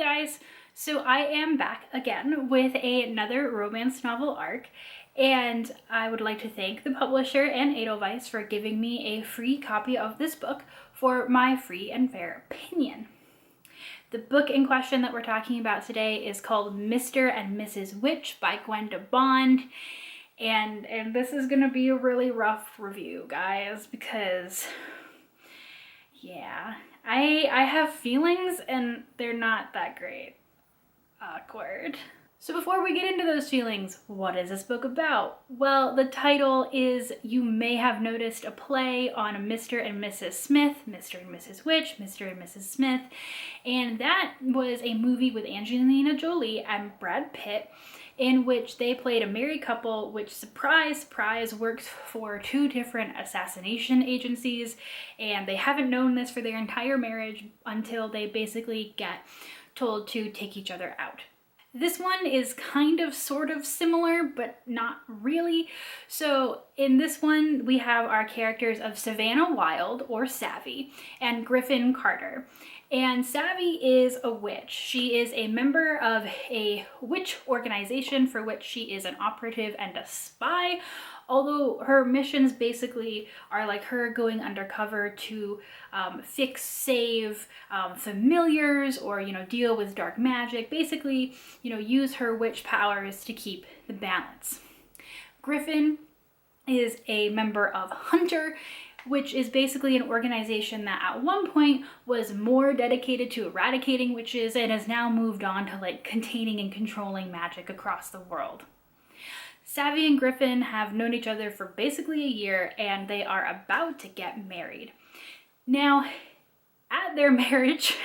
guys, so I am back again with another romance novel arc, and I would like to thank the publisher and Edelweiss for giving me a free copy of this book for my free and fair opinion. The book in question that we're talking about today is called Mr. and Mrs. Witch by Gwenda Bond, and this is gonna be a really rough review, guys, because yeah, I have feelings and they're not that great. Awkward. So before we get into those feelings, what is this book about? Well, the title is, you may have noticed, a play on Mr. and Mrs. Smith, Mr. and Mrs. Witch, Mr. and Mrs. Smith, and that was a movie with Angelina Jolie and Brad Pitt in which they played a married couple which, surprise, surprise, works for two different assassination agencies, and they haven't known this for their entire marriage until they basically get told to take each other out. This one is kind of sort of similar, but not really. So in this one, we have our characters of Savannah Wilde, or Savvy, and Griffin Carter. And Savvy is a witch. She is a member of a witch organization for which she is an operative and a spy, although her missions basically are like her going undercover to save familiars, or, deal with dark magic. Basically, use her witch powers to keep the balance. Griffin is a member of Hunter, which is basically an organization that at one point was more dedicated to eradicating witches and has now moved on to containing and controlling magic across the world. Savvy and Griffin have known each other for basically a year, and they are about to get married. Now, at their marriage,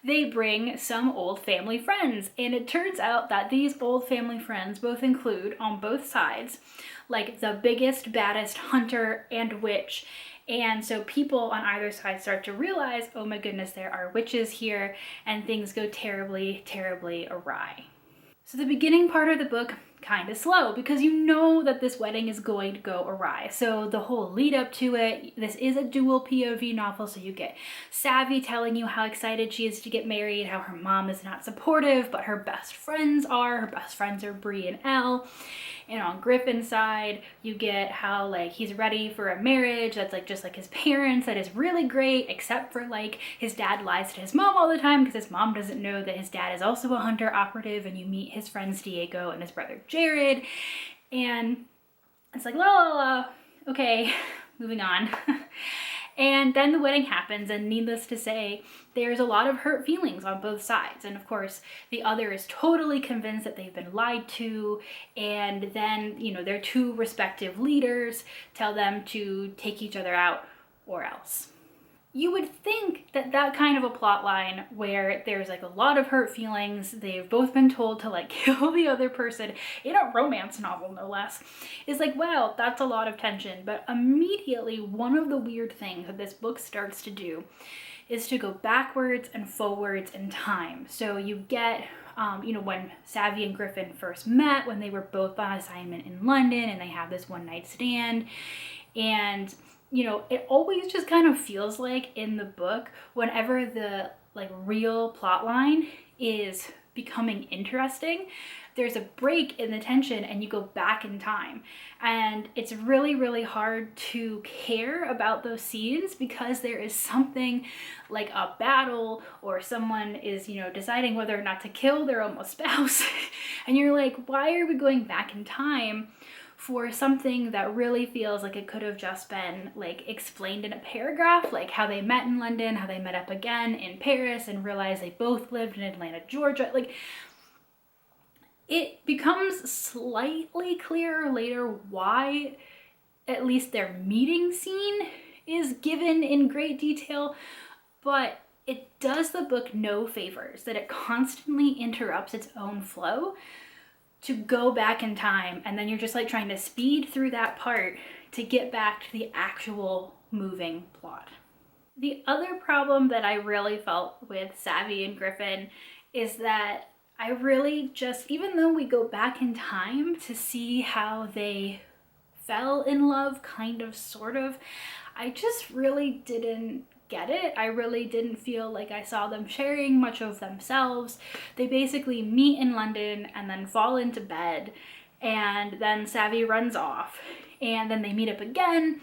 they bring some old family friends, and it turns out that these old family friends both include, on both sides, the biggest, baddest hunter and witch. And so people on either side start to realize, oh my goodness, there are witches here, and things go terribly, terribly awry. So the beginning part of the book, kind of slow, because you know that this wedding is going to go awry. So the whole lead up to it, this is a dual POV novel, so you get Savvy telling you how excited she is to get married, how her mom is not supportive, but her best friends are. Her best friends are Bree and Elle. And on Griffin's side, you get how he's ready for a marriage that's just like his parents, that is really great, except for his dad lies to his mom all the time because his mom doesn't know that his dad is also a hunter operative, and you meet his friends Diego and his brother Jared, and it's la la la, okay, moving on. And then the wedding happens, and needless to say, there's a lot of hurt feelings on both sides. And of course, the other is totally convinced that they've been lied to, and then, their two respective leaders tell them to take each other out or else. You would think that that kind of a plot line where there's a lot of hurt feelings, they've both been told to kill the other person in a romance novel, no less, is wow, that's a lot of tension. But immediately, one of the weird things that this book starts to do is to go backwards and forwards in time. So you get when Savvy and Griffin first met, when they were both on assignment in London, and they have this one night stand, and it always just kind of feels like in the book, whenever the real plot line is becoming interesting, there's a break in the tension and you go back in time. And it's really, really hard to care about those scenes because there is something like a battle, or someone is, deciding whether or not to kill their almost spouse. And you're why are we going back in time for something that really feels like it could have just been explained in a paragraph, how they met in London, how they met up again in Paris and realized they both lived in Atlanta, Georgia. It becomes slightly clearer later why at least their meeting scene is given in great detail, but it does the book no favors that it constantly interrupts its own flow to go back in time, and then you're just trying to speed through that part to get back to the actual moving plot. The other problem that I really felt with Savvy and Griffin is that I really just, even though we go back in time to see how they fell in love, kind of, sort of, I just really didn't get it. I really didn't feel like I saw them sharing much of themselves. They basically meet in London and then fall into bed, and then Savvy runs off, and then they meet up again,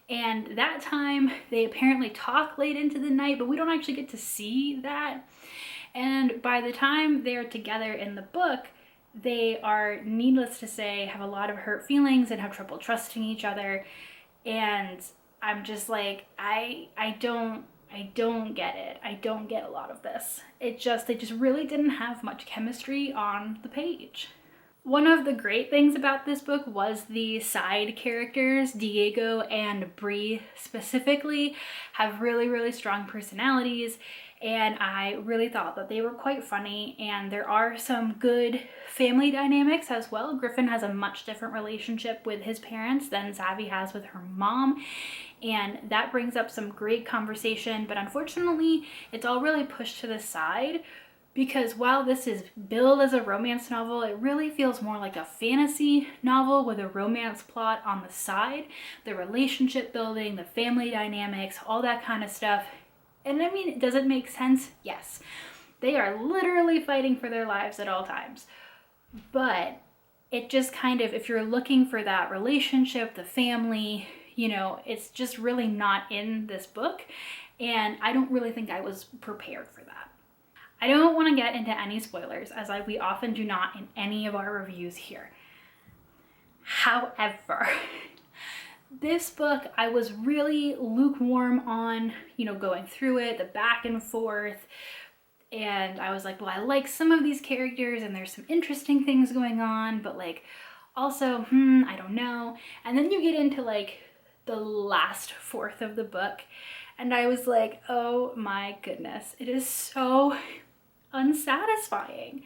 and that time they apparently talk late into the night, but we don't actually get to see that. And by the time they're together in the book, they are, needless to say, have a lot of hurt feelings and have trouble trusting each other. And I'm just like, I don't get it. I don't get a lot of this. They just really didn't have much chemistry on the page. One of the great things about this book was the side characters. Diego and Bree specifically have really, really strong personalities, and I really thought that they were quite funny, and there are some good family dynamics as well. Griffin has a much different relationship with his parents than Savvy has with her mom, and that brings up some great conversation, but unfortunately it's all really pushed to the side, because while this is billed as a romance novel, it really feels more like a fantasy novel with a romance plot on the side. The relationship building, the family dynamics, all that kind of stuff. And I mean, does it make sense? Yes. They are literally fighting for their lives at all times. But it just kind of, if you're looking for that relationship, the family, you know, it's just really not in this book. And I don't really think I was prepared for that. I don't want to get into any spoilers, as we often do not in any of our reviews here. However, this book I was really lukewarm on, you know, going through it, the back and forth, and I was like, well, I like some of these characters and there's some interesting things going on, but like also, I don't know. And then you get into like the last fourth of the book, and I was like, oh my goodness, it is so unsatisfying.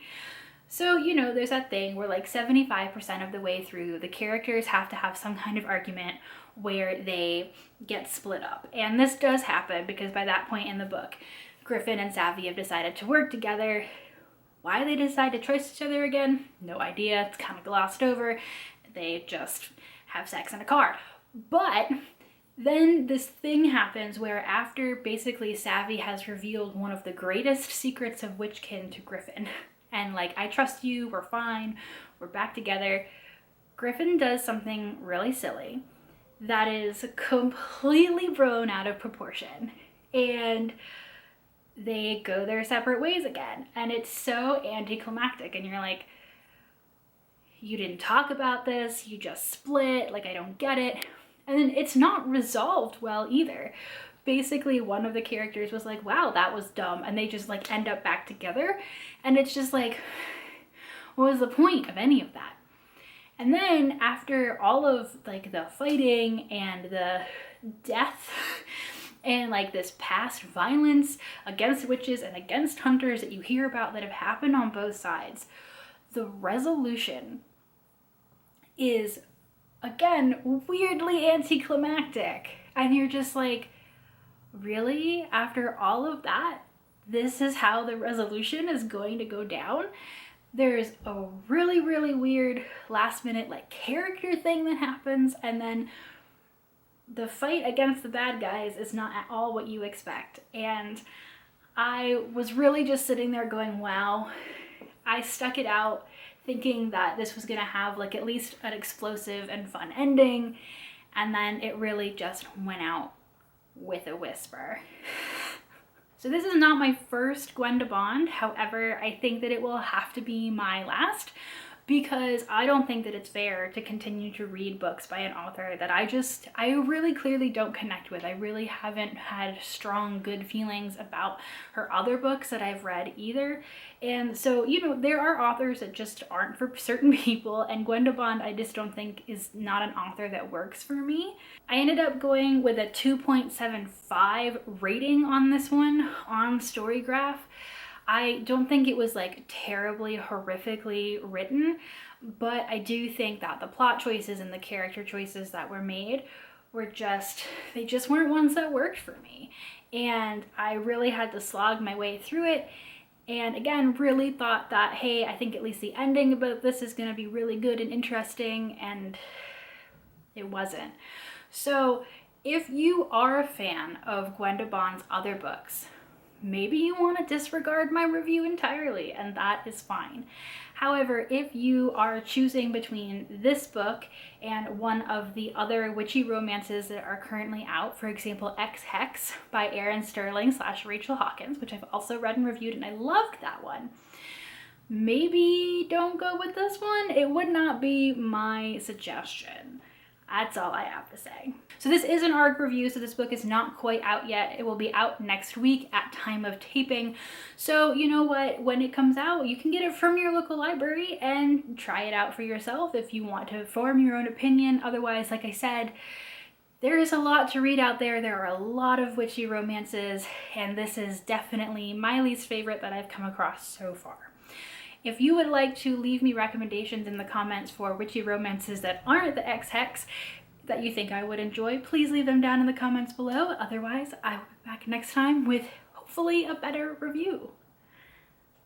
So, you know, there's that thing where like 75% of the way through, the characters have to have some kind of argument where they get split up. And this does happen because by that point in the book, Griffin and Savvy have decided to work together. Why they decide to trust each other again, no idea. It's kind of glossed over. They just have sex in a car. But then this thing happens where after basically Savvy has revealed one of the greatest secrets of Witchkin to Griffin, and like, I trust you, we're fine, we're back together, Griffin does something really silly that is completely blown out of proportion, and they go their separate ways again. And it's so anticlimactic, and you're like, you didn't talk about this, you just split, like, I don't get it. And then it's not resolved well either. Basically, one of the characters was like, wow, that was dumb. And they just like end up back together. And it's just like, what was the point of any of that? And then after all of like the fighting and the death and like this past violence against witches and against hunters that you hear about that have happened on both sides, the resolution is, again, weirdly anticlimactic. And you're just like, really? After all of that, this is how the resolution is going to go down? There's a really, really weird last minute like character thing that happens, and then the fight against the bad guys is not at all what you expect. And I was really just sitting there going, wow. I stuck it out thinking that this was gonna have like at least an explosive and fun ending, and then it really just went out with a whisper. So this is not my first Gwenda Bond. However, I think that it will have to be my last, because I don't think that it's fair to continue to read books by an author that I really clearly don't connect with. I really haven't had strong, good feelings about her other books that I've read either. And so, you know, there are authors that just aren't for certain people, and Gwenda Bond I just don't think is not an author that works for me. I ended up going with a 2.75 rating on this one on Storygraph. I don't think it was like terribly horrifically written, but I do think that the plot choices and the character choices that were made were they just weren't ones that worked for me. And I really had to slog my way through it. And again, really thought that, hey, I think at least the ending about this is gonna be really good and interesting, and it wasn't. So If you are a fan of Gwenda Bond's other books, maybe you want to disregard my review entirely, and that is fine. However, if you are choosing between this book and one of the other witchy romances that are currently out, for example, Ex-Hex by Erin Sterling / Rachel Hawkins, which I've also read and reviewed, and I loved that one, maybe don't go with this one. It would not be my suggestion. That's all I have to say. So this is an ARC review, so this book is not quite out yet. It will be out next week at time of taping. So you know what, when it comes out, you can get it from your local library and try it out for yourself if you want to form your own opinion. Otherwise, like I said, there is a lot to read out there. There are a lot of witchy romances, and this is definitely my least favorite that I've come across so far. If you would like to leave me recommendations in the comments for witchy romances that aren't the Ex-Hex that you think I would enjoy, please leave them down in the comments below. Otherwise, I will be back next time with hopefully a better review.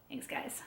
Thanks, guys.